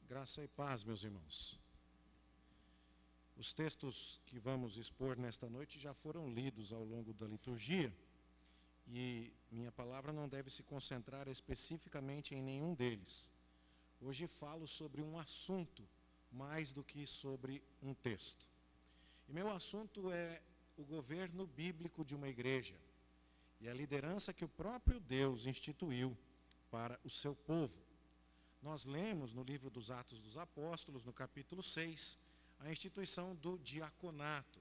Graça e paz, meus irmãos. Os textos que vamos expor nesta noite já foram lidos ao longo da liturgia e minha palavra não deve se concentrar especificamente em nenhum deles. Hoje falo sobre um assunto mais do que sobre um texto. E meu assunto é o governo bíblico de uma igreja e a liderança que o próprio Deus instituiu para o seu povo. Nós lemos no livro dos Atos dos Apóstolos, no capítulo 6, a instituição do diaconato,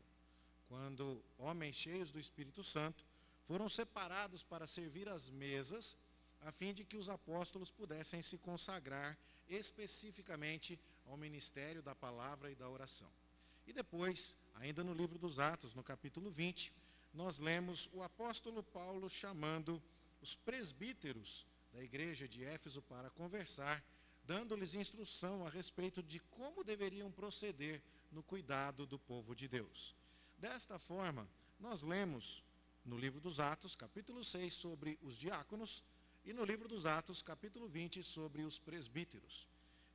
quando homens cheios do Espírito Santo foram separados para servir as mesas, a fim de que os apóstolos pudessem se consagrar especificamente ao ministério da palavra e da oração. E depois, ainda no livro dos Atos, no capítulo 20, nós lemos o apóstolo Paulo chamando os presbíteros da igreja de Éfeso para conversar, dando-lhes instrução a respeito de como deveriam proceder no cuidado do povo de Deus. Desta forma, nós lemos no livro dos Atos, capítulo 6, sobre os diáconos, e no livro dos Atos, capítulo 20, sobre os presbíteros.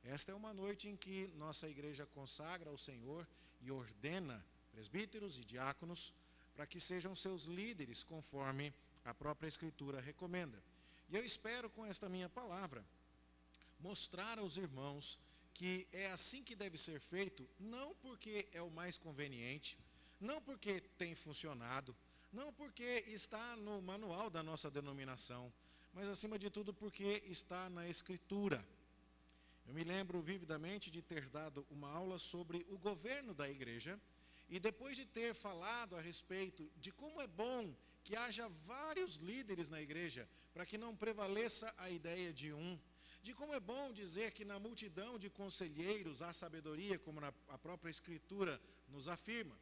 Esta é uma noite em que nossa igreja consagra ao Senhor e ordena presbíteros e diáconos para que sejam seus líderes, conforme a própria Escritura recomenda. E eu espero, com esta minha palavra, mostrar aos irmãos que é assim que deve ser feito, não porque é o mais conveniente, não porque tem funcionado, não porque está no manual da nossa denominação, mas acima de tudo porque está na Escritura. Eu me lembro vividamente de ter dado uma aula sobre o governo da igreja, e depois de ter falado a respeito de como é bom que haja vários líderes na igreja, para que não prevaleça a ideia de um, de como é bom dizer que na multidão de conselheiros há sabedoria, como a própria Escritura nos afirma.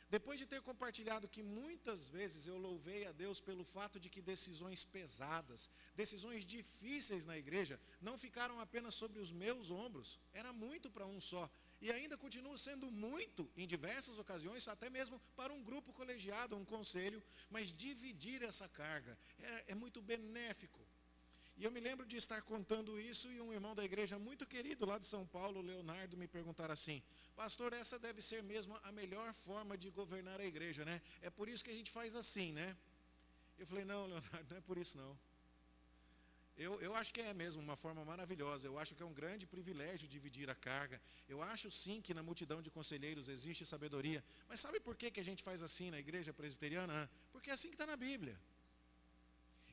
Depois de ter compartilhado que muitas vezes eu louvei a Deus pelo fato de que decisões pesadas, decisões difíceis na igreja, não ficaram apenas sobre os meus ombros, era muito para um só. E ainda continua sendo muito, em diversas ocasiões, até mesmo para um grupo colegiado, um conselho, mas dividir essa carga é muito benéfico. E eu me lembro de estar contando isso e um irmão da igreja muito querido lá de São Paulo, Leonardo, me perguntar assim: pastor, essa deve ser mesmo a melhor forma de governar a igreja, né? É por isso que a gente faz assim, né? Eu falei: não, Leonardo, não é por isso não. Eu acho que é mesmo uma forma maravilhosa, eu acho que é um grande privilégio dividir a carga, eu acho sim que na multidão de conselheiros existe sabedoria, mas sabe por que a gente faz assim na igreja presbiteriana? Porque é assim que está na Bíblia.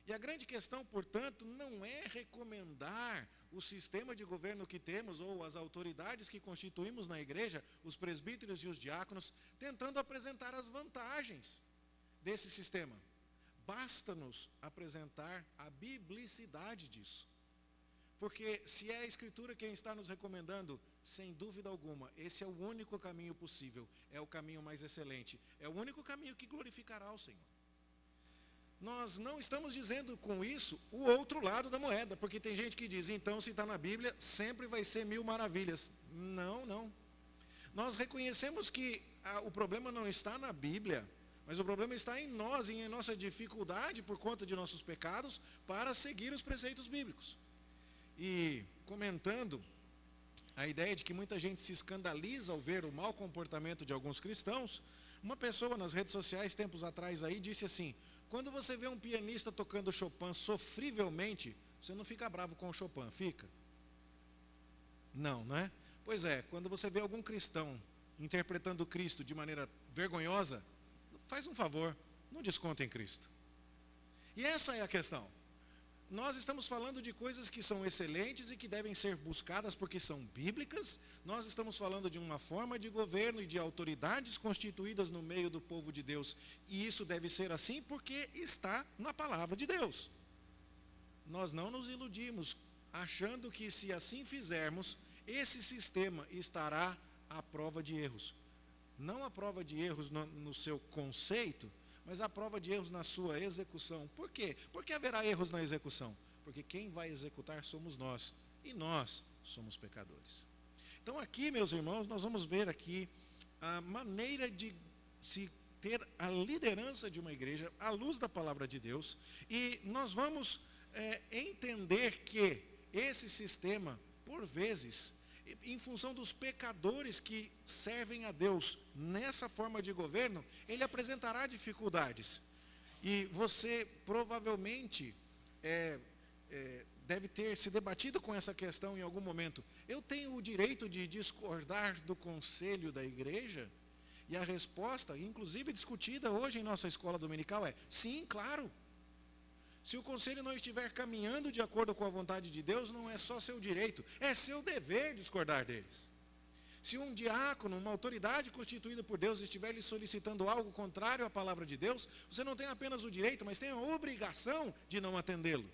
E a grande questão, portanto, não é recomendar o sistema de governo que temos ou as autoridades que constituímos na igreja, os presbíteros e os diáconos, tentando apresentar as vantagens desse sistema. Basta-nos apresentar a biblicidade disso. Porque se é a Escritura quem está nos recomendando, sem dúvida alguma, esse é o único caminho possível, é o caminho mais excelente, é o único caminho que glorificará o Senhor. Nós não estamos dizendo com isso o outro lado da moeda, porque tem gente que diz, então se está na Bíblia, sempre vai ser mil maravilhas. Não, não. Nós reconhecemos que o problema não está na Bíblia, mas o problema está em nós, em nossa dificuldade por conta de nossos pecados para seguir os preceitos bíblicos. E comentando a ideia de que muita gente se escandaliza ao ver o mau comportamento de alguns cristãos, uma pessoa nas redes sociais, tempos atrás aí, disse assim: quando você vê um pianista tocando Chopin sofrivelmente, você não fica bravo com o Chopin, fica? Não, não é? Pois é, quando você vê algum cristão interpretando Cristo de maneira vergonhosa, faz um favor, não desconta em Cristo. E essa é a questão. Nós estamos falando de coisas que são excelentes e que devem ser buscadas porque são bíblicas. Nós estamos falando de uma forma de governo e de autoridades constituídas no meio do povo de Deus. E isso deve ser assim porque está na palavra de Deus. Nós não nos iludimos achando que se assim fizermos, esse sistema estará à prova de erros. Não à prova de erros no seu conceito, mas à prova de erros na sua execução. Por quê? Porque haverá erros na execução. Porque quem vai executar somos nós, e nós somos pecadores. Então aqui, meus irmãos, nós vamos ver aqui a maneira de se ter a liderança de uma igreja à luz da palavra de Deus, e nós vamos entender que esse sistema, por vezes, em função dos pecadores que servem a Deus nessa forma de governo, ele apresentará dificuldades. E você provavelmente deve ter se debatido com essa questão em algum momento. Eu tenho o direito de discordar do conselho da igreja? E a resposta, inclusive discutida hoje em nossa escola dominical, é sim, claro. Se o conselho não estiver caminhando de acordo com a vontade de Deus, não é só seu direito, é seu dever discordar deles. Se um diácono, uma autoridade constituída por Deus, estiver lhe solicitando algo contrário à palavra de Deus, você não tem apenas o direito, mas tem a obrigação de não atendê-lo.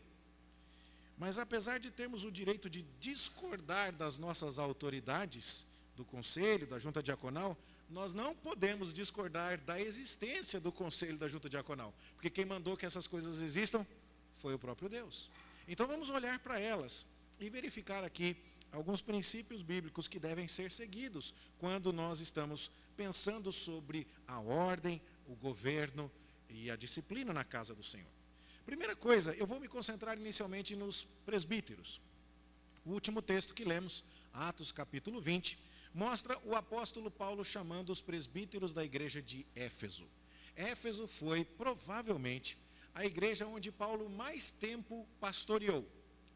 Mas apesar de termos o direito de discordar das nossas autoridades, do conselho, da junta diaconal, nós não podemos discordar da existência do conselho da junta diaconal, porque quem mandou que essas coisas existam foi o próprio Deus. Então vamos olhar para elas e verificar aqui alguns princípios bíblicos que devem ser seguidos quando nós estamos pensando sobre a ordem, o governo e a disciplina na casa do Senhor. Primeira coisa, eu vou me concentrar inicialmente nos presbíteros. O último texto que lemos, Atos capítulo 20, mostra o apóstolo Paulo chamando os presbíteros da igreja de Éfeso. Éfeso foi provavelmente a igreja onde Paulo mais tempo pastoreou,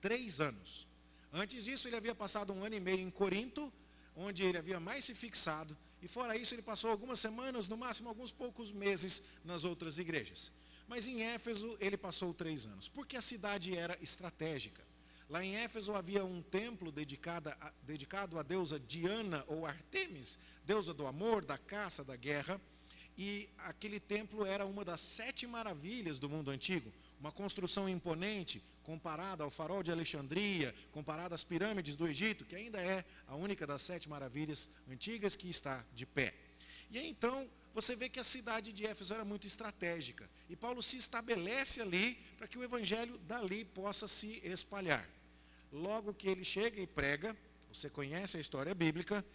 3 anos. Antes disso ele havia passado 1 ano e meio em Corinto, onde ele havia mais se fixado, e fora isso ele passou algumas semanas, no máximo alguns poucos meses nas outras igrejas. Mas em Éfeso ele passou 3 anos, porque a cidade era estratégica. Lá em Éfeso havia um templo dedicado à deusa Diana ou Artemis, deusa do amor, da caça, da guerra. E aquele templo era uma das 7 maravilhas do mundo antigo. Uma construção imponente, comparada ao farol de Alexandria, comparada às pirâmides do Egito, que ainda é a única das 7 maravilhas antigas que está de pé. E aí, então, você vê que a cidade de Éfeso era muito estratégica. E Paulo se estabelece ali para que o evangelho dali possa se espalhar. Logo que ele chega e prega, você conhece a história bíblica,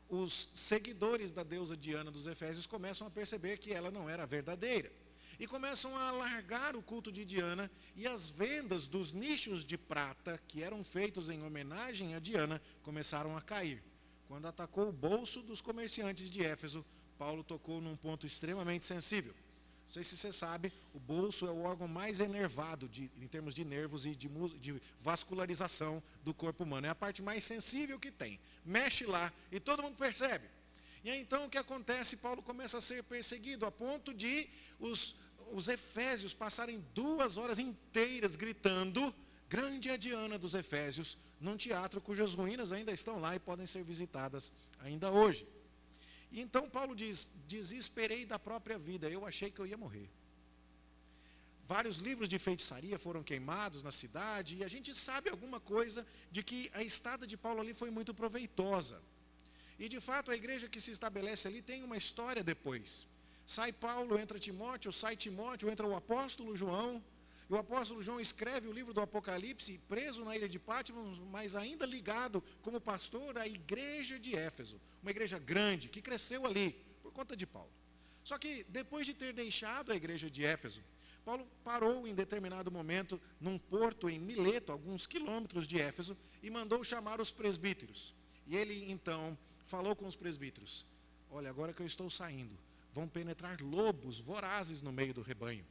os seguidores da deusa Diana dos Efésios começam a perceber que ela não era verdadeira. E começam a alargar o culto de Diana, e as vendas dos nichos de prata, que eram feitos em homenagem a Diana, começaram a cair. Quando atacou o bolso dos comerciantes de Éfeso, Paulo tocou num ponto extremamente sensível. Não sei se você sabe, o bolso é o órgão mais enervado em termos de nervos e de vascularização do corpo humano. É a parte mais sensível que tem. Mexe lá e todo mundo percebe. E aí então o que acontece? Paulo começa a ser perseguido a ponto de os efésios passarem 2 horas inteiras gritando: grande é a Diana dos Efésios, num teatro cujas ruínas ainda estão lá e podem ser visitadas ainda hoje. E então Paulo diz: desesperei da própria vida, eu achei que eu ia morrer. Vários livros de feitiçaria foram queimados na cidade, e a gente sabe alguma coisa de que a estada de Paulo ali foi muito proveitosa. E de fato a igreja que se estabelece ali tem uma história depois. Sai Paulo, entra Timóteo, sai Timóteo, entra o apóstolo João. E o apóstolo João escreve o livro do Apocalipse, preso na ilha de Patmos, mas ainda ligado como pastor à igreja de Éfeso. Uma igreja grande, que cresceu ali, por conta de Paulo. Só que depois de ter deixado a igreja de Éfeso, Paulo parou em determinado momento num porto em Mileto, alguns quilômetros de Éfeso, e mandou chamar os presbíteros. E ele então falou com os presbíteros: olha, agora que eu estou saindo, vão penetrar lobos vorazes no meio do rebanho.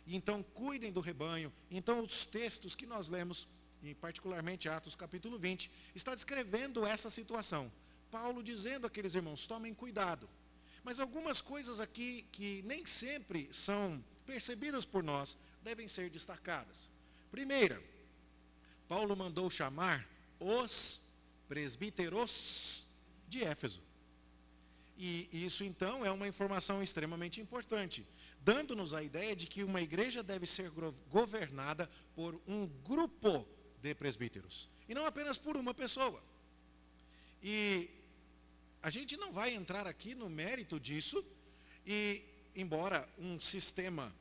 E então cuidem do rebanho. Então os textos que nós lemos, e particularmente Atos capítulo 20, está descrevendo essa situação. Paulo dizendo àqueles irmãos: tomem cuidado. Mas algumas coisas aqui que nem sempre são percebidas por nós devem ser destacadas. Primeira, Paulo mandou chamar os presbíteros de Éfeso. E isso então é uma informação extremamente importante, dando-nos a ideia de que uma igreja deve ser governada por um grupo de presbíteros, e não apenas por uma pessoa. E a gente não vai entrar aqui no mérito disso, e embora um sistema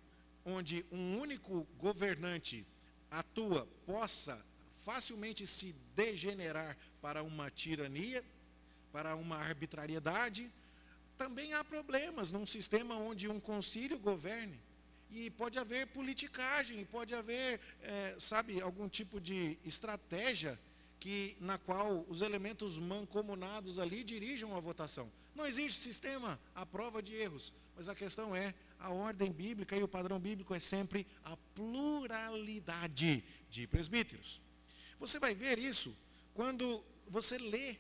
onde um único governante atua possa facilmente se degenerar para uma tirania, para uma arbitrariedade, também há problemas num sistema onde um concílio governe. E pode haver politicagem, pode haver, algum tipo de estratégia na qual os elementos mancomunados ali dirijam a votação. Não existe sistema à prova de erros, mas a questão é, a ordem bíblica e o padrão bíblico é sempre a pluralidade de presbíteros. Você vai ver isso quando você lê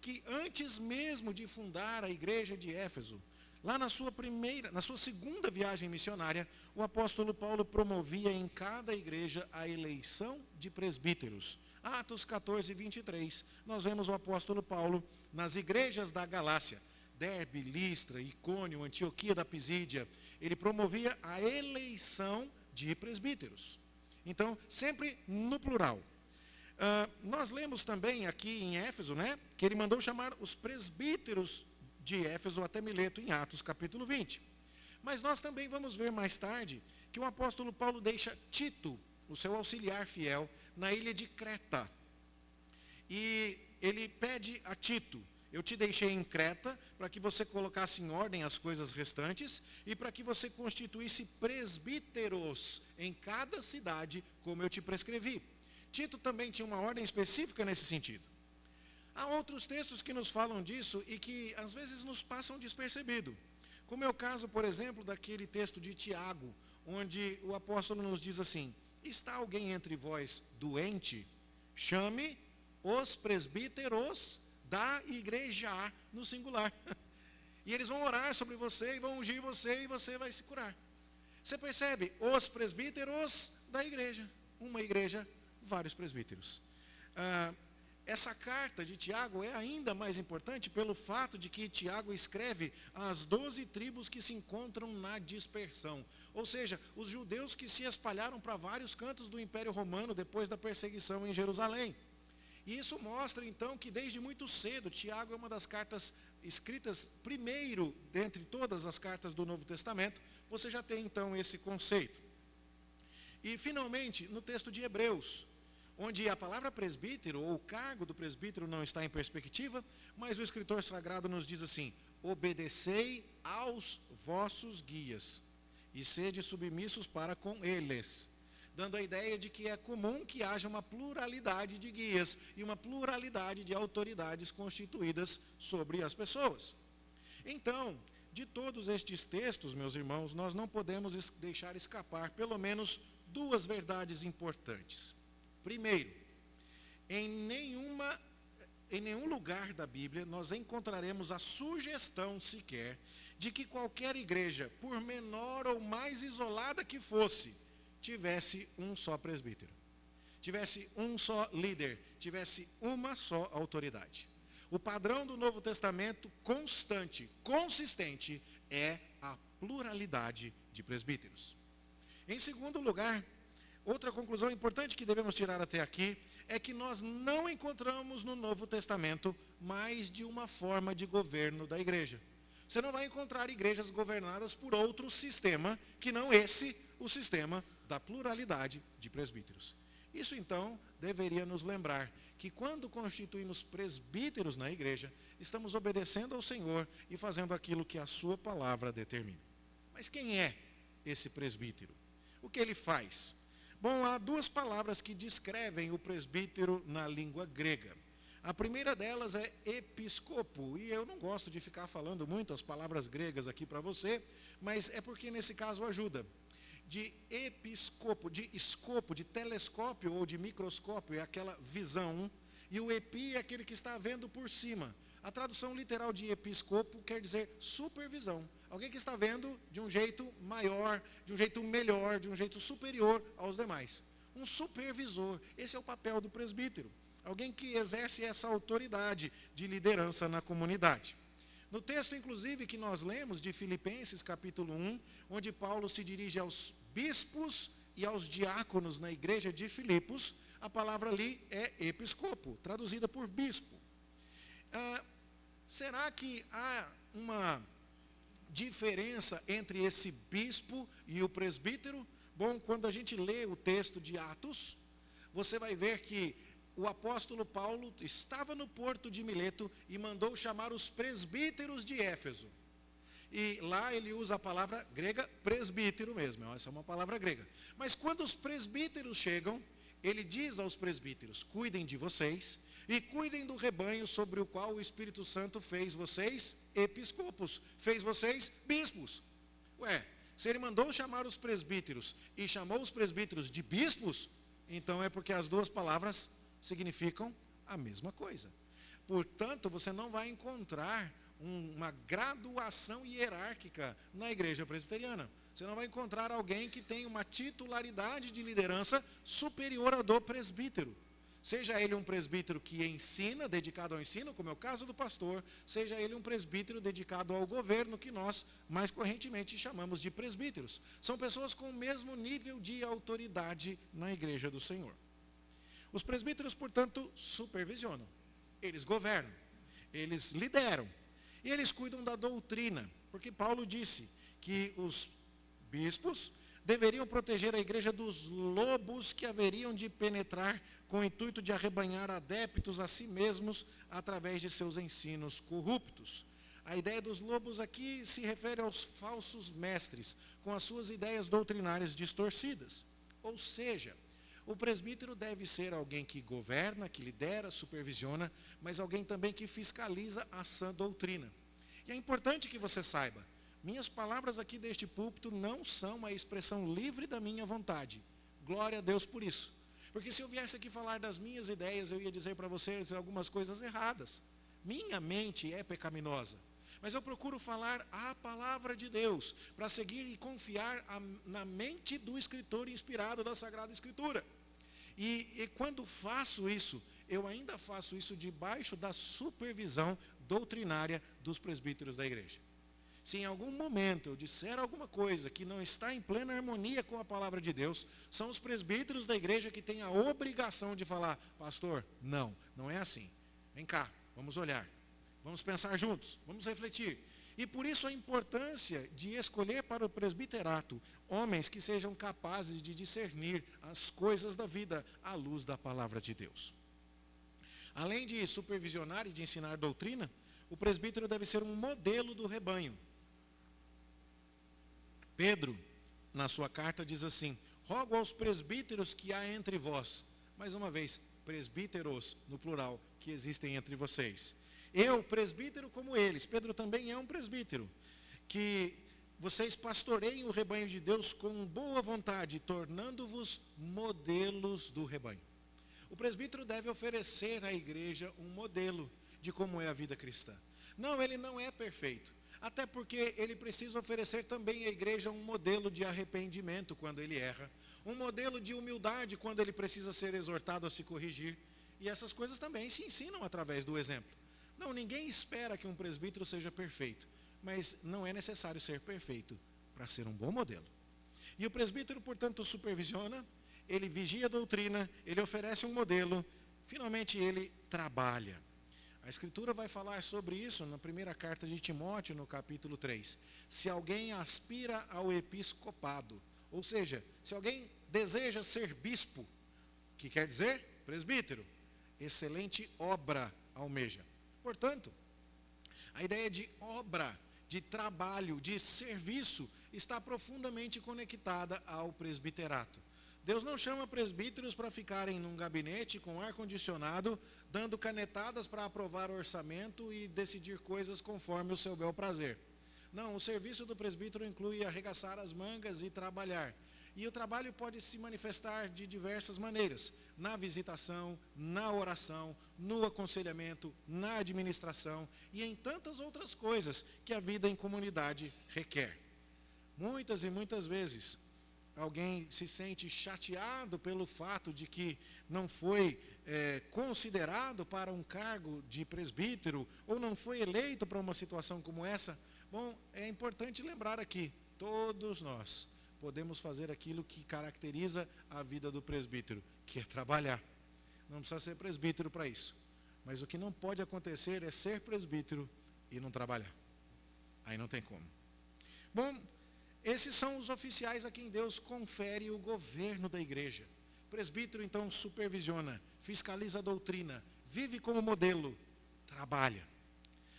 que antes mesmo de fundar a igreja de Éfeso, lá na sua segunda viagem missionária, o apóstolo Paulo promovia em cada igreja a eleição de presbíteros. Atos 14, 23, nós vemos o apóstolo Paulo nas igrejas da Galácia, Derbe, Listra, Icônio, Antioquia da Pisídia, ele promovia a eleição de presbíteros. Então, sempre no plural. Nós lemos também aqui em Éfeso, que ele mandou chamar os presbíteros de Éfeso até Mileto, em Atos capítulo 20. Mas nós também vamos ver mais tarde que o apóstolo Paulo deixa Tito, o seu auxiliar fiel, na ilha de Creta. E ele pede a Tito: eu te deixei em Creta para que você colocasse em ordem as coisas restantes e para que você constituísse presbíteros em cada cidade, como eu te prescrevi. Tito também tinha uma ordem específica nesse sentido. Há outros textos que nos falam disso e que às vezes nos passam despercebido. Como é o caso, por exemplo, daquele texto de Tiago, onde o apóstolo nos diz assim: está alguém entre vós doente? Chame os presbíteros da igreja, no singular. E eles vão orar sobre você e vão ungir você e você vai se curar. Você percebe? Os presbíteros da igreja. Uma igreja, vários presbíteros. Essa carta de Tiago é ainda mais importante pelo fato de que Tiago escreve às 12 tribos que se encontram na dispersão. Ou seja, os judeus que se espalharam para vários cantos do Império Romano depois da perseguição em Jerusalém. E isso mostra então que desde muito cedo, Tiago é uma das cartas escritas primeiro dentre todas as cartas do Novo Testamento. Você já tem então esse conceito. E finalmente, no texto de Hebreus, onde a palavra presbítero, ou o cargo do presbítero não está em perspectiva, mas o escritor sagrado nos diz assim: obedecei aos vossos guias, e sede submissos para com eles, dando a ideia de que é comum que haja uma pluralidade de guias e uma pluralidade de autoridades constituídas sobre as pessoas. Então, de todos estes textos, meus irmãos, nós não podemos deixar escapar pelo menos duas verdades importantes. Primeiro, em nenhum lugar da Bíblia nós encontraremos a sugestão sequer de que qualquer igreja, por menor ou mais isolada que fosse, tivesse um só presbítero, tivesse um só líder, tivesse uma só autoridade. O padrão do Novo Testamento constante, consistente, é a pluralidade de presbíteros. Em segundo lugar, outra conclusão importante que devemos tirar até aqui é que nós não encontramos no Novo Testamento mais de uma forma de governo da igreja. Você não vai encontrar igrejas governadas por outro sistema que não esse, o sistema da pluralidade de presbíteros. Isso então deveria nos lembrar que quando constituímos presbíteros na igreja, estamos obedecendo ao Senhor e fazendo aquilo que a sua palavra determina. Mas quem é esse presbítero? O que ele faz? Bom, há duas palavras que descrevem o presbítero na língua grega. A primeira delas é episcopo, e eu não gosto de ficar falando muito as palavras gregas aqui para você, mas é porque nesse caso ajuda. De episcopo, de escopo, de telescópio ou de microscópio é aquela visão, e o epi é aquele que está vendo por cima. A tradução literal de episcopo quer dizer supervisão. Alguém que está vendo de um jeito maior, de um jeito melhor, de um jeito superior aos demais. Um supervisor, esse é o papel do presbítero. Alguém que exerce essa autoridade de liderança na comunidade. No texto, inclusive, que nós lemos de Filipenses, capítulo 1, onde Paulo se dirige aos bispos e aos diáconos na igreja de Filipos, a palavra ali é episcopo, traduzida por bispo. Será que há uma diferença entre esse bispo e o presbítero? Bom, quando a gente lê o texto de Atos, você vai ver que o apóstolo Paulo estava no porto de Mileto e mandou chamar os presbíteros de Éfeso. E lá ele usa a palavra grega presbítero mesmo, essa é uma palavra grega. Mas quando os presbíteros chegam, ele diz aos presbíteros: cuidem de vocês e cuidem do rebanho sobre o qual o Espírito Santo fez vocês episcopos, fez vocês bispos. Ué, se ele mandou chamar os presbíteros e chamou os presbíteros de bispos, então é porque as duas palavras significam a mesma coisa. Portanto, você não vai encontrar uma graduação hierárquica na igreja presbiteriana. Você não vai encontrar alguém que tem uma titularidade de liderança superior à do presbítero. Seja ele um presbítero que ensina, dedicado ao ensino, como é o caso do pastor, seja ele um presbítero dedicado ao governo, que nós mais correntemente chamamos de presbíteros. São pessoas com o mesmo nível de autoridade na igreja do Senhor. Os presbíteros, portanto, supervisionam, eles governam, eles lideram e eles cuidam da doutrina, porque Paulo disse que os bispos deveriam proteger a igreja dos lobos que haveriam de penetrar com o intuito de arrebanhar adeptos a si mesmos através de seus ensinos corruptos. A ideia dos lobos aqui se refere aos falsos mestres, com as suas ideias doutrinárias distorcidas. Ou seja, o presbítero deve ser alguém que governa, que lidera, supervisiona, mas alguém também que fiscaliza a sã doutrina. E é importante que você saiba, minhas palavras aqui deste púlpito não são a expressão livre da minha vontade. Glória a Deus por isso. Porque se eu viesse aqui falar das minhas ideias, eu ia dizer para vocês algumas coisas erradas. Minha mente é pecaminosa. Mas eu procuro falar a palavra de Deus, para seguir e confiar na mente do escritor inspirado da Sagrada Escritura. E quando faço isso, eu ainda faço isso debaixo da supervisão doutrinária dos presbíteros da igreja. Se em algum momento eu disser alguma coisa que não está em plena harmonia com a palavra de Deus, são os presbíteros da igreja que têm a obrigação de falar: pastor, não é assim. Vem cá, vamos olhar, vamos pensar juntos, vamos refletir. E por isso a importância de escolher para o presbiterato homens que sejam capazes de discernir as coisas da vida à luz da palavra de Deus. Além de supervisionar e de ensinar doutrina, o presbítero deve ser um modelo do rebanho. Pedro, na sua carta, diz assim: rogo aos presbíteros que há entre vós, mais uma vez, presbíteros no plural, que existem entre vocês. Eu, presbítero como eles, Pedro também é um presbítero, que vocês pastoreiem o rebanho de Deus com boa vontade, tornando-vos modelos do rebanho. O presbítero deve oferecer à igreja um modelo de como é a vida cristã. Não, ele não é perfeito. Até porque ele precisa oferecer também à igreja um modelo de arrependimento quando ele erra, um modelo de humildade quando ele precisa ser exortado a se corrigir. E essas coisas também se ensinam através do exemplo. Não, ninguém espera que um presbítero seja perfeito, mas não é necessário ser perfeito para ser um bom modelo. E o presbítero, portanto, supervisiona, ele vigia a doutrina, ele oferece um modelo, finalmente ele trabalha. A Escritura vai falar sobre isso na primeira carta de Timóteo, no capítulo 3. Se alguém aspira ao episcopado, ou seja, se alguém deseja ser bispo, que quer dizer presbítero, excelente obra almeja. Portanto, a ideia de obra, de trabalho, de serviço, está profundamente conectada ao presbiterato. Deus não chama presbíteros para ficarem num gabinete com ar-condicionado, dando canetadas para aprovar orçamento e decidir coisas conforme o seu bel prazer. Não, o serviço do presbítero inclui arregaçar as mangas e trabalhar. E o trabalho pode se manifestar de diversas maneiras: na visitação, na oração, no aconselhamento, na administração e em tantas outras coisas que a vida em comunidade requer. Muitas e muitas vezes, alguém se sente chateado pelo fato de que não foi considerado para um cargo de presbítero ou não foi eleito para uma situação como essa. Bom, é importante lembrar aqui, todos nós podemos fazer aquilo que caracteriza a vida do presbítero, que é trabalhar. Não precisa ser presbítero para isso. Mas o que não pode acontecer é ser presbítero e não trabalhar. Aí não tem como. Bom, esses são os oficiais a quem Deus confere o governo da igreja. O presbítero, então, supervisiona, fiscaliza a doutrina, vive como modelo, trabalha.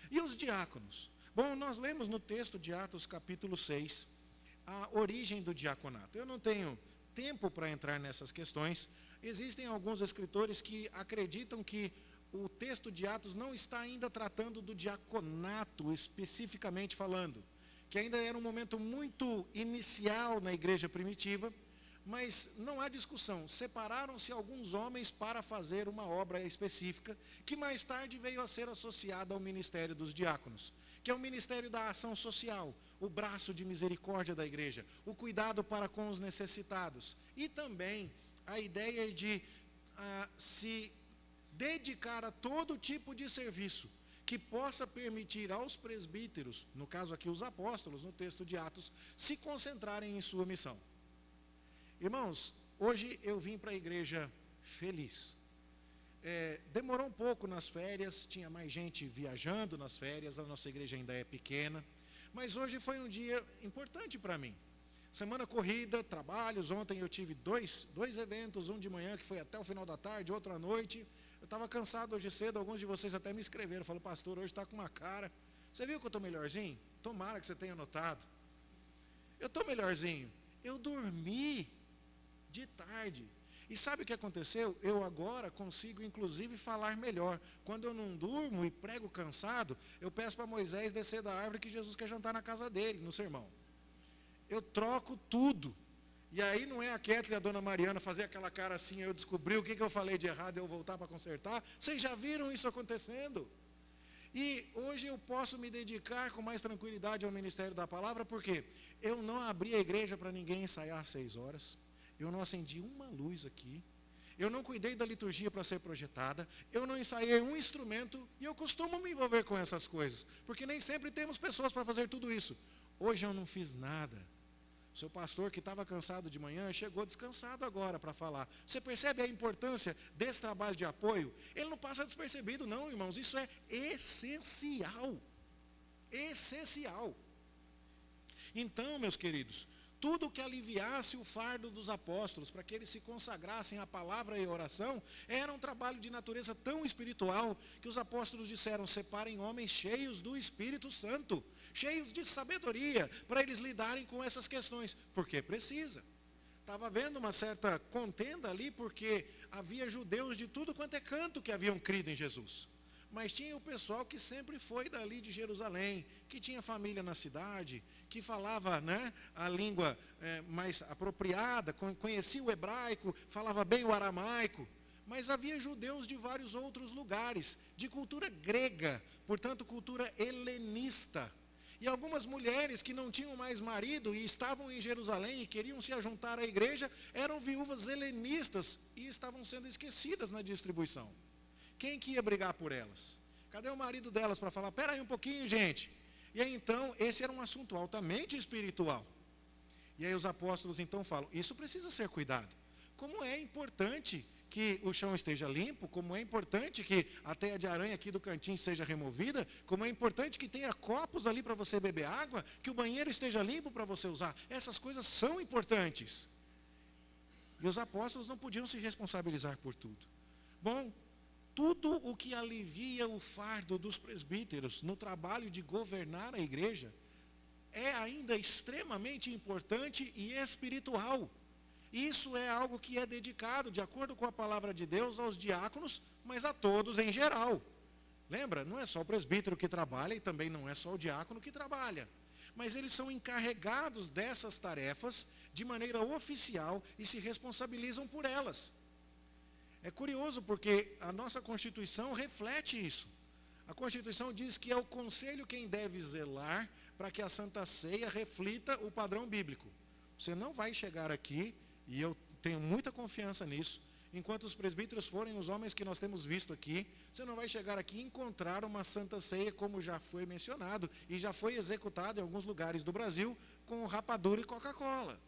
E os diáconos? Bom, nós lemos no texto de Atos capítulo 6, a origem do diaconato. Eu não tenho tempo para entrar nessas questões, existem alguns escritores que acreditam que o texto de Atos não está ainda tratando do diaconato, especificamente falando, que ainda era um momento muito inicial na igreja primitiva, mas não há discussão. Separaram-se alguns homens para fazer uma obra específica, que mais tarde veio a ser associada ao ministério dos diáconos, que é o ministério da ação social, o braço de misericórdia da igreja, o cuidado para com os necessitados, e também a ideia de se dedicar a todo tipo de serviço que possa permitir aos presbíteros, no caso aqui os apóstolos, no texto de Atos, se concentrarem em sua missão. Irmãos, hoje eu vim para a igreja feliz. Demorou um pouco nas férias, tinha mais gente viajando nas férias, a nossa igreja ainda é pequena, mas hoje foi um dia importante para mim. Semana corrida, trabalhos, ontem eu tive dois eventos, um de manhã que foi até o final da tarde, outro à noite. Eu estava cansado hoje cedo, alguns de vocês até me escreveram, falaram, pastor, hoje está com uma cara. Você viu que eu estou melhorzinho? Tomara que você tenha notado. Eu estou melhorzinho. Eu dormi de tarde. E sabe o que aconteceu? Eu agora consigo inclusive falar melhor. Quando eu não durmo e prego cansado, eu peço para Moisés descer da árvore que Jesus quer jantar na casa dele, no sermão. Eu troco tudo. E aí não é a Kathleen e a dona Mariana fazer aquela cara assim, eu descobri o que eu falei de errado e eu voltar para consertar. Vocês já viram isso acontecendo? E hoje eu posso me dedicar com mais tranquilidade ao ministério da palavra, porque eu não abri a igreja para ninguém ensaiar às 6 horas. Eu não acendi uma luz aqui. Eu não cuidei da liturgia para ser projetada. Eu não ensaiei um instrumento. E eu costumo me envolver com essas coisas, porque nem sempre temos pessoas para fazer tudo isso. Hoje eu não fiz nada. O seu pastor que estava cansado de manhã, chegou descansado agora para falar. Você percebe a importância desse trabalho de apoio? Ele não passa despercebido não, irmãos. Isso é essencial. Essencial. Então, meus queridos, tudo que aliviasse o fardo dos apóstolos, para que eles se consagrassem à palavra e à oração, era um trabalho de natureza tão espiritual, que os apóstolos disseram, separem homens cheios do Espírito Santo, cheios de sabedoria, para eles lidarem com essas questões, porque precisa. Estava havendo uma certa contenda ali, porque havia judeus de tudo quanto é canto que haviam crido em Jesus. Mas tinha o pessoal que sempre foi dali de Jerusalém, que tinha família na cidade, que falava, né, a língua mais apropriada, conhecia o hebraico, falava bem o aramaico. Mas havia judeus de vários outros lugares, de cultura grega, portanto cultura helenista. E algumas mulheres que não tinham mais marido e estavam em Jerusalém e queriam se ajuntar à igreja, eram viúvas helenistas e estavam sendo esquecidas na distribuição. Quem que ia brigar por elas? Cadê o marido delas para falar, espera aí um pouquinho, gente. E aí então, esse era um assunto altamente espiritual. E aí os apóstolos então falam, isso precisa ser cuidado. Como é importante que o chão esteja limpo, como é importante que a teia de aranha aqui do cantinho seja removida, como é importante que tenha copos ali para você beber água, que o banheiro esteja limpo para você usar. Essas coisas são importantes. E os apóstolos não podiam se responsabilizar por tudo. Bom, tudo o que alivia o fardo dos presbíteros no trabalho de governar a igreja é ainda extremamente importante e espiritual. Isso é algo que é dedicado, de acordo com a palavra de Deus, aos diáconos, mas a todos em geral. Lembra? Não é só o presbítero que trabalha e também não é só o diácono que trabalha. Mas eles são encarregados dessas tarefas de maneira oficial e se responsabilizam por elas. É curioso porque a nossa Constituição reflete isso. A Constituição diz que é o Conselho quem deve zelar para que a Santa Ceia reflita o padrão bíblico. Você não vai chegar aqui, e eu tenho muita confiança nisso, enquanto os presbíteros forem os homens que nós temos visto aqui, você não vai chegar aqui e encontrar uma Santa Ceia como já foi mencionado, e já foi executado em alguns lugares do Brasil, com rapadura e Coca-Cola.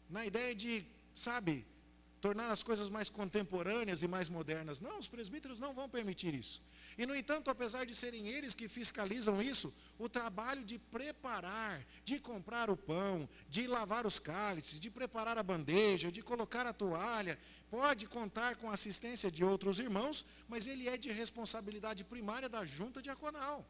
Na ideia de, sabe, tornar as coisas mais contemporâneas e mais modernas. Não, os presbíteros não vão permitir isso. E, no entanto, apesar de serem eles que fiscalizam isso, o trabalho de preparar, de comprar o pão, de lavar os cálices, de preparar a bandeja, de colocar a toalha, pode contar com a assistência de outros irmãos, mas ele é de responsabilidade primária da junta diaconal.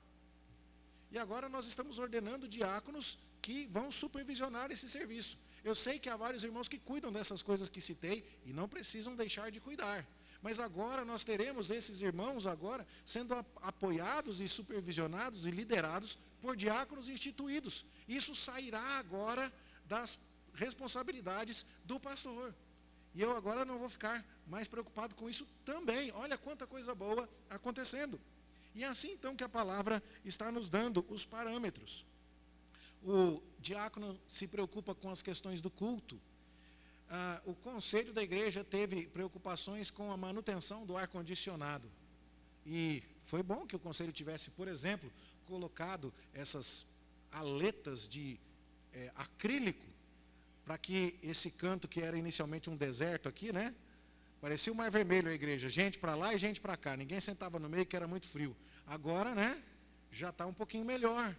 E agora nós estamos ordenando diáconos que vão supervisionar esse serviço. Eu sei que há vários irmãos que cuidam dessas coisas que citei e não precisam deixar de cuidar. Mas agora nós teremos esses irmãos agora sendo apoiados e supervisionados e liderados por diáconos instituídos. Isso sairá agora das responsabilidades do pastor. E eu agora não vou ficar mais preocupado com isso também. Olha quanta coisa boa acontecendo. E é assim então que a palavra está nos dando os parâmetros. O diácono se preocupa com as questões do culto. O conselho da igreja teve preocupações com a manutenção do ar-condicionado. E foi bom que o conselho tivesse, por exemplo, colocado essas aletas de acrílico, para que esse canto que era inicialmente um deserto aqui, né? Parecia o Mar Vermelho a igreja, gente para lá e gente para cá, ninguém sentava no meio que era muito frio. Agora, né? Já está um pouquinho melhor.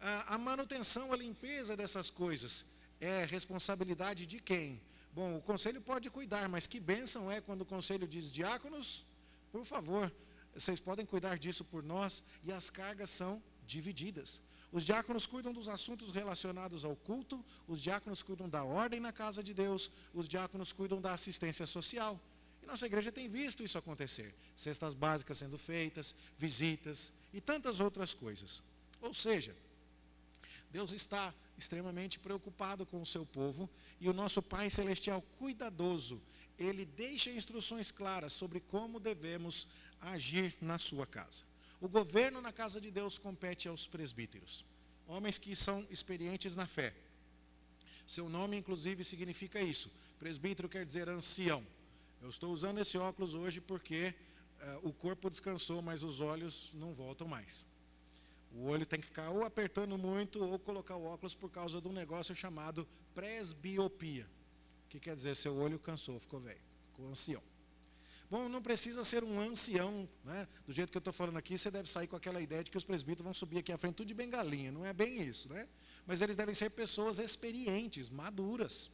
A manutenção, a limpeza dessas coisas é responsabilidade de quem? Bom, o conselho pode cuidar, mas que bênção é quando o conselho diz: diáconos, por favor, vocês podem cuidar disso por nós, e as cargas são divididas. Os diáconos cuidam dos assuntos relacionados ao culto, os diáconos cuidam da ordem na casa de Deus, os diáconos cuidam da assistência social. E nossa igreja tem visto isso acontecer. Cestas básicas sendo feitas, visitas e tantas outras coisas. Ou seja, Deus está extremamente preocupado com o seu povo, e o nosso Pai Celestial cuidadoso, Ele deixa instruções claras sobre como devemos agir na sua casa. O governo na casa de Deus compete aos presbíteros, homens que são experientes na fé. Seu nome, inclusive, significa isso. Presbítero quer dizer ancião. Eu estou usando esse óculos hoje porque o corpo descansou, mas os olhos não voltam mais. O olho tem que ficar ou apertando muito ou colocar o óculos por causa de um negócio chamado presbiopia, que quer dizer seu olho cansou, ficou velho, ficou ancião. Bom, não precisa ser um ancião, né? Do jeito que eu estou falando aqui, você deve sair com aquela ideia de que os presbíteros vão subir aqui à frente tudo de bengalinha. Não é bem isso, né? Mas eles devem ser pessoas experientes, maduras.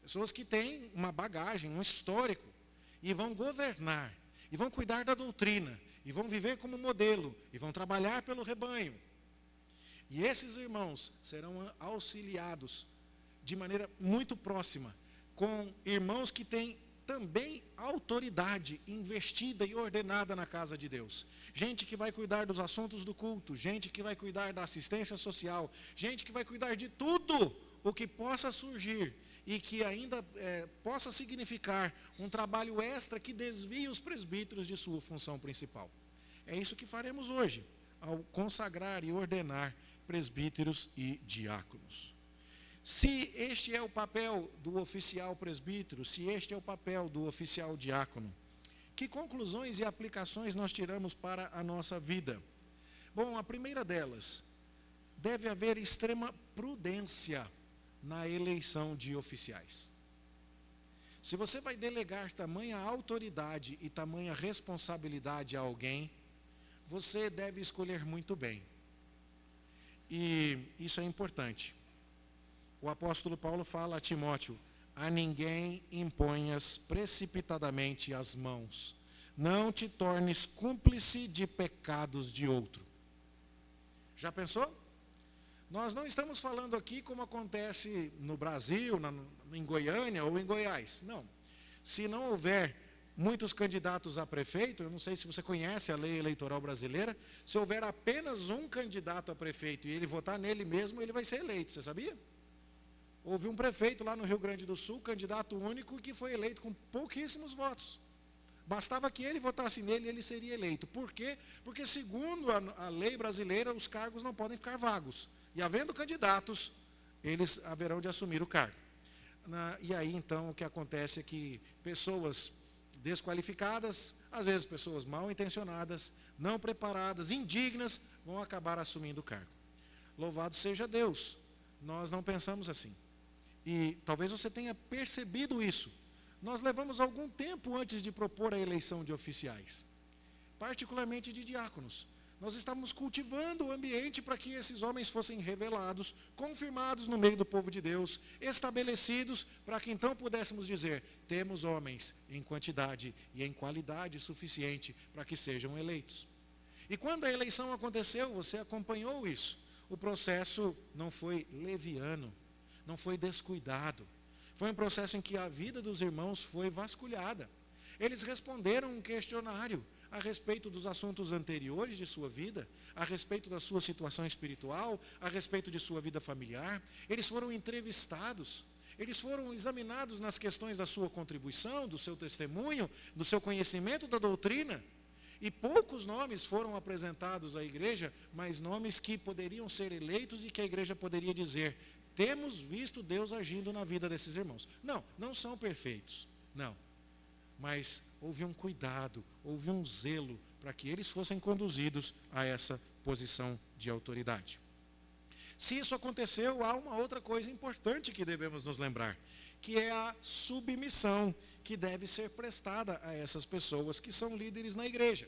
Pessoas que têm uma bagagem, um histórico, e vão governar, e vão cuidar da doutrina, e vão viver como modelo, e vão trabalhar pelo rebanho. E esses irmãos serão auxiliados de maneira muito próxima, com irmãos que têm também autoridade investida e ordenada na casa de Deus. Gente que vai cuidar dos assuntos do culto, gente que vai cuidar da assistência social, gente que vai cuidar de tudo o que possa surgir e que ainda possa significar um trabalho extra que desvie os presbíteros de sua função principal. É isso que faremos hoje, ao consagrar e ordenar presbíteros e diáconos. Se este é o papel do oficial presbítero, se este é o papel do oficial diácono, que conclusões e aplicações nós tiramos para a nossa vida? Bom, a primeira delas, deve haver extrema prudência na eleição de oficiais. Se você vai delegar tamanha autoridade e tamanha responsabilidade a alguém, você deve escolher muito bem. E isso é importante. O apóstolo Paulo fala a Timóteo: a ninguém imponhas precipitadamente as mãos, não te tornes cúmplice de pecados de outro. Já pensou? Nós não estamos falando aqui como acontece no Brasil, em Goiânia ou em Goiás. Não. Se não houver muitos candidatos a prefeito, eu não sei se você conhece a lei eleitoral brasileira, se houver apenas um candidato a prefeito e ele votar nele mesmo, ele vai ser eleito, você sabia? Houve um prefeito lá no Rio Grande do Sul, candidato único, que foi eleito com pouquíssimos votos. Bastava que ele votasse nele e ele seria eleito. Por quê? Porque segundo a lei brasileira, os cargos não podem ficar vagos. E havendo candidatos, eles haverão de assumir o cargo. E aí então o que acontece é que pessoas desqualificadas, às vezes pessoas mal intencionadas, não preparadas, indignas, vão acabar assumindo o cargo. Louvado seja Deus, nós não pensamos assim. E talvez você tenha percebido isso. Nós levamos algum tempo antes de propor a eleição de oficiais, particularmente de diáconos. Nós estávamos cultivando o ambiente para que esses homens fossem revelados, confirmados no meio do povo de Deus, estabelecidos, para que então pudéssemos dizer: temos homens em quantidade e em qualidade suficiente para que sejam eleitos. E quando a eleição aconteceu, você acompanhou isso. O processo não foi leviano. não foi descuidado. Foi um processo em que a vida dos irmãos foi vasculhada. Eles responderam um questionário a respeito dos assuntos anteriores de sua vida, a respeito da sua situação espiritual, a respeito de sua vida familiar. Eles foram entrevistados, eles foram examinados nas questões da sua contribuição, do seu testemunho, do seu conhecimento da doutrina. E poucos nomes foram apresentados à igreja, mas nomes que poderiam ser eleitos e que a igreja poderia dizer: temos visto Deus agindo na vida desses irmãos. Não, não são perfeitos, não. Mas houve um cuidado, houve um zelo para que eles fossem conduzidos a essa posição de autoridade. Se isso aconteceu, há uma outra coisa importante que devemos nos lembrar, que é a submissão que deve ser prestada a essas pessoas que são líderes na igreja.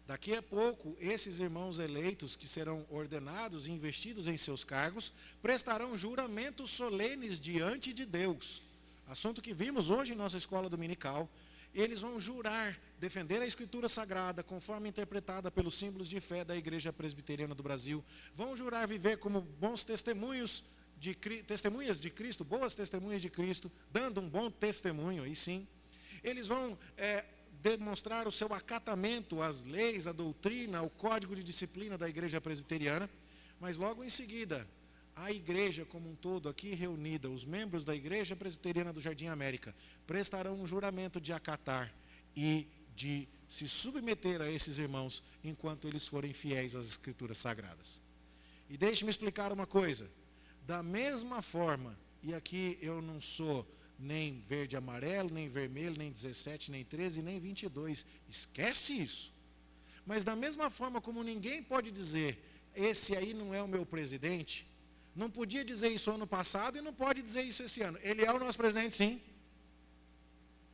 Daqui a pouco, esses irmãos eleitos que serão ordenados e investidos em seus cargos, prestarão juramentos solenes diante de Deus. Assunto que vimos hoje em nossa escola dominical. Eles vão jurar defender a Escritura Sagrada, conforme interpretada pelos símbolos de fé da Igreja Presbiteriana do Brasil. Vão jurar viver como bons testemunhas de Cristo, boas testemunhas de Cristo, dando um bom testemunho, aí sim. Eles vão demonstrar o seu acatamento às leis, à doutrina, ao código de disciplina da Igreja Presbiteriana, mas logo em seguida, a igreja como um todo aqui reunida, os membros da Igreja Presbiteriana do Jardim América, prestarão um juramento de acatar e de se submeter a esses irmãos enquanto eles forem fiéis às Escrituras Sagradas. E deixe-me explicar uma coisa. Da mesma forma, e aqui eu não sou nem verde e amarelo, nem vermelho, nem 17, nem 13, nem 22, esquece isso. Mas da mesma forma como ninguém pode dizer, esse aí não é o meu presidente, não podia dizer isso ano passado e não pode dizer isso esse ano. Ele é o nosso presidente, sim.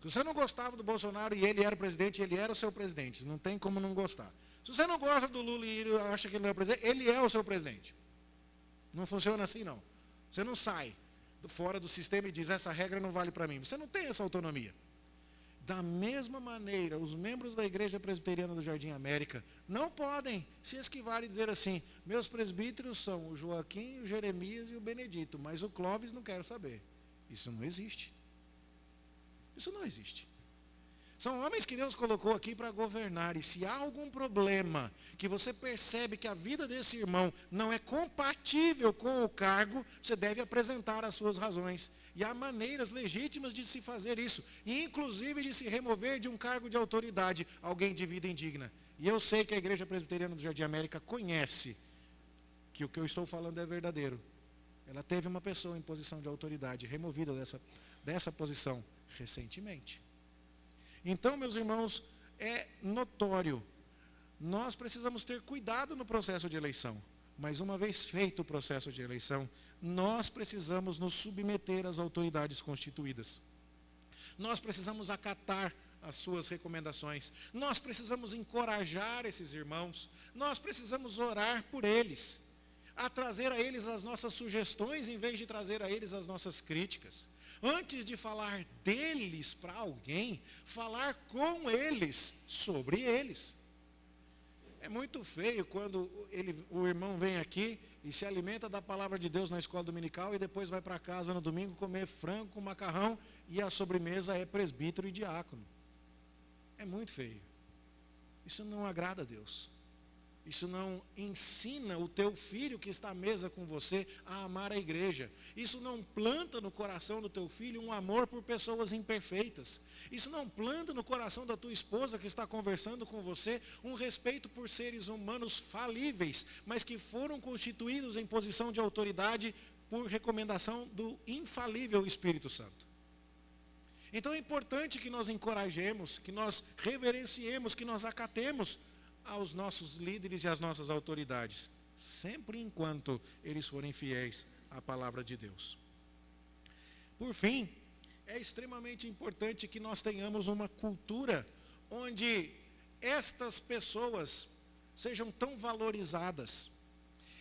Se você não gostava do Bolsonaro e ele era o presidente, ele era o seu presidente. Não tem como não gostar. Se você não gosta do Lula e ele acha que ele não é o presidente, ele é o seu presidente. Não funciona assim, não. Você não sai fora do sistema e diz, essa regra não vale para mim. Você não tem essa autonomia. Da mesma maneira, os membros da Igreja Presbiteriana do Jardim América não podem se esquivar e dizer assim, meus presbíteros são o Joaquim, o Jeremias e o Benedito, mas o Clóvis não quero saber. Isso não existe. Isso não existe. São homens que Deus colocou aqui para governar, e se há algum problema que você percebe que a vida desse irmão não é compatível com o cargo, você deve apresentar as suas razões. E há maneiras legítimas de se fazer isso, e inclusive de se remover de um cargo de autoridade alguém de vida indigna. E eu sei que a Igreja Presbiteriana do Jardim América conhece que o que eu estou falando é verdadeiro. Ela teve uma pessoa em posição de autoridade removida dessa posição recentemente. Então, meus irmãos, é notório, nós precisamos ter cuidado no processo de eleição, mas uma vez feito o processo de eleição, nós precisamos nos submeter às autoridades constituídas. Nós precisamos acatar as suas recomendações, nós precisamos encorajar esses irmãos, nós precisamos orar por eles, a trazer a eles as nossas sugestões em vez de trazer a eles as nossas críticas. Antes de falar deles para alguém, falar com eles sobre eles. É muito feio quando o irmão vem aqui e se alimenta da palavra de Deus na escola dominical e depois vai para casa no domingo comer frango com macarrão e a sobremesa é presbítero e diácono. É muito feio. Isso não agrada a Deus. Isso não ensina o teu filho que está à mesa com você a amar a igreja. Isso não planta no coração do teu filho um amor por pessoas imperfeitas. Isso não planta no coração da tua esposa que está conversando com você um respeito por seres humanos falíveis, mas que foram constituídos em posição de autoridade por recomendação do infalível Espírito Santo. Então é importante que nós encorajemos, que nós reverenciemos, que nós acatemos aos nossos líderes e às nossas autoridades, sempre enquanto eles forem fiéis à palavra de Deus. Por fim, é extremamente importante que nós tenhamos uma cultura onde estas pessoas sejam tão valorizadas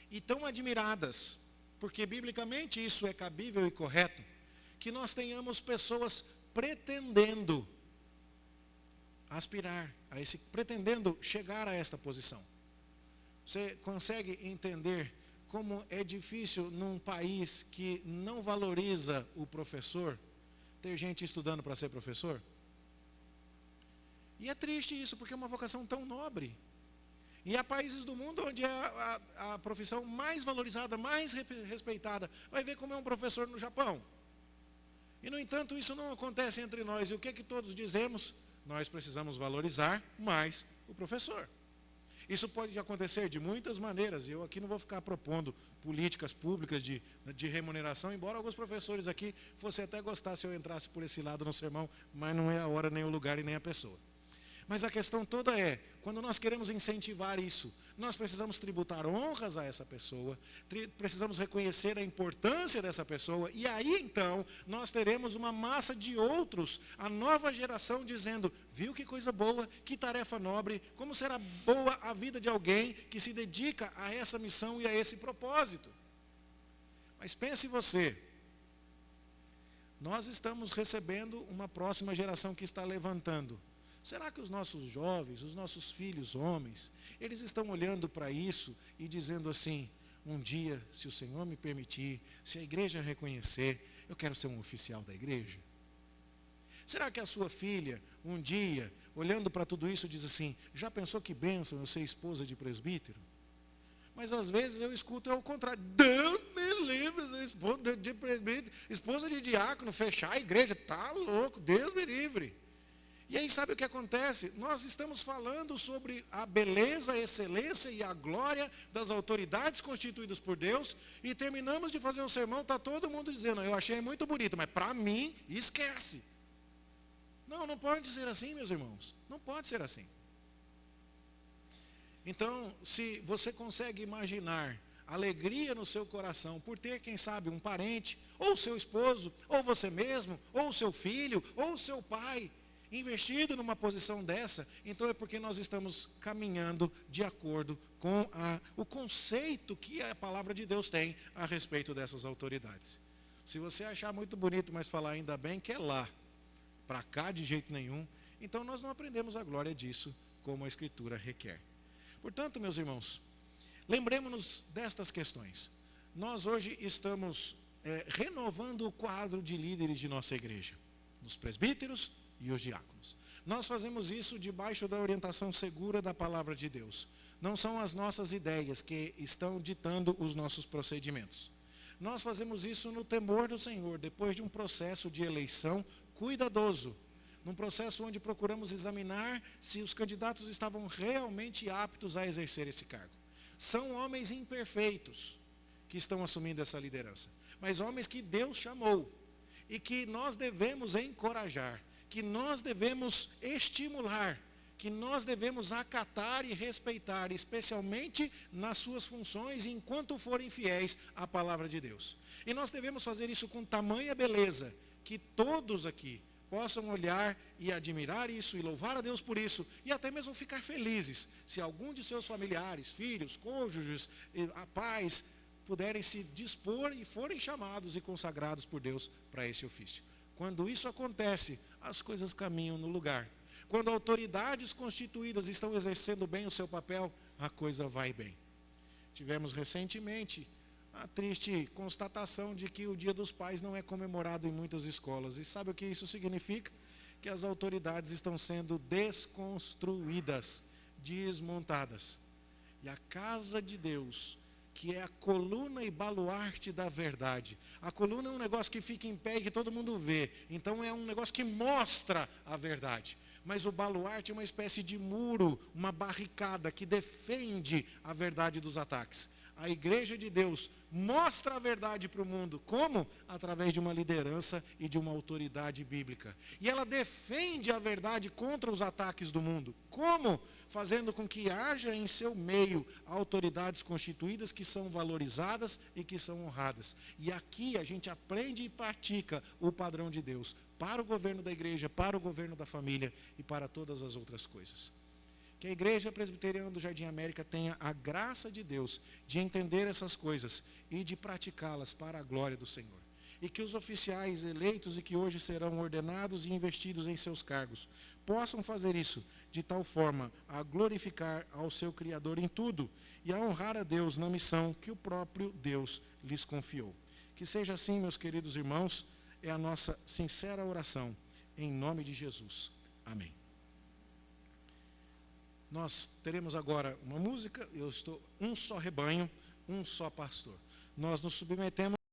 e tão admiradas, porque biblicamente isso é cabível e correto, que nós tenhamos pessoas pretendendo aspirar pretendendo chegar a esta posição. Você consegue entender como é difícil num país que não valoriza o professor, ter gente estudando para ser professor? E é triste isso, porque é uma vocação tão nobre. E há países do mundo onde é a profissão mais valorizada, mais respeitada. Vai ver como é um professor no Japão. E, no entanto, isso não acontece entre nós. E o que é que todos dizemos? Nós precisamos valorizar mais o professor. Isso pode acontecer de muitas maneiras. Eu aqui não vou ficar propondo políticas públicas de remuneração, embora alguns professores aqui fossem até gostar se eu entrasse por esse lado no sermão, mas não é a hora, nem o lugar e nem a pessoa. Mas a questão toda é, quando nós queremos incentivar isso, nós precisamos tributar honras a essa pessoa, precisamos reconhecer a importância dessa pessoa, e aí então nós teremos uma massa de outros, a nova geração dizendo, viu que coisa boa, que tarefa nobre, como será boa a vida de alguém que se dedica a essa missão e a esse propósito. Mas pense você, nós estamos recebendo uma próxima geração que está levantando. Será que os nossos jovens, os nossos filhos homens, eles estão olhando para isso e dizendo assim, um dia, se o Senhor me permitir, se a igreja reconhecer, eu quero ser um oficial da igreja? Será que a sua filha, um dia, olhando para tudo isso, diz assim, já pensou que bênção eu ser esposa de presbítero? Mas às vezes eu escuto ao contrário, Deus me livre, ser esposa de presbítero, esposa de diácono, fechar a igreja, tá louco, Deus me livre. E aí sabe o que acontece? Nós estamos falando sobre a beleza, a excelência e a glória das autoridades constituídas por Deus e terminamos de fazer um sermão, está todo mundo dizendo, eu achei muito bonito, mas para mim, esquece. Não pode ser assim, meus irmãos, não pode ser assim. Então, se você consegue imaginar alegria no seu coração por ter, quem sabe, um parente, ou seu esposo, ou você mesmo, ou seu filho, ou seu pai, investido numa posição dessa, então é porque nós estamos caminhando de acordo com o conceito que a palavra de Deus tem a respeito dessas autoridades. Se você achar muito bonito, mas falar ainda bem que é lá, para cá de jeito nenhum, então nós não aprendemos a glória disso como a Escritura requer. Portanto, meus irmãos, lembremos-nos destas questões. Nós hoje estamos renovando o quadro de líderes de nossa igreja, dos presbíteros e os diáconos. Nós fazemos isso debaixo da orientação segura da palavra de Deus. Não são as nossas ideias que estão ditando os nossos procedimentos. Nós fazemos isso no temor do Senhor, depois de um processo de eleição cuidadoso, num processo onde procuramos examinar se os candidatos estavam realmente aptos a exercer esse cargo. São homens imperfeitos que estão assumindo essa liderança, mas homens que Deus chamou e que nós devemos encorajar, que nós devemos estimular, que nós devemos acatar e respeitar, especialmente nas suas funções, enquanto forem fiéis à palavra de Deus. E nós devemos fazer isso com tamanha beleza, que todos aqui possam olhar e admirar isso, e louvar a Deus por isso, e até mesmo ficar felizes, se algum de seus familiares, filhos, cônjuges, pais, puderem se dispor e forem chamados e consagrados por Deus para esse ofício. Quando isso acontece, as coisas caminham no lugar. Quando autoridades constituídas estão exercendo bem o seu papel, a coisa vai bem. Tivemos recentemente a triste constatação de que o Dia dos Pais não é comemorado em muitas escolas. E sabe o que isso significa? Que as autoridades estão sendo desconstruídas, desmontadas. E a casa de Deus, que é a coluna e baluarte da verdade. A coluna é um negócio que fica em pé e que todo mundo vê. Então é um negócio que mostra a verdade. Mas o baluarte é uma espécie de muro, uma barricada que defende a verdade dos ataques. A igreja de Deus mostra a verdade para o mundo. Como? Através de uma liderança e de uma autoridade bíblica. E ela defende a verdade contra os ataques do mundo. Como? Fazendo com que haja em seu meio autoridades constituídas que são valorizadas e que são honradas. E aqui a gente aprende e pratica o padrão de Deus para o governo da igreja, para o governo da família e para todas as outras coisas. Que a Igreja Presbiteriana do Jardim América tenha a graça de Deus de entender essas coisas e de praticá-las para a glória do Senhor. e que os oficiais eleitos e que hoje serão ordenados e investidos em seus cargos possam fazer isso de tal forma a glorificar ao seu Criador em tudo e a honrar a Deus na missão que o próprio Deus lhes confiou. Que seja assim, meus queridos irmãos, é a nossa sincera oração, em nome de Jesus. Amém. Nós teremos agora uma música, eu estou um só rebanho, um só pastor. Nós nos submetemos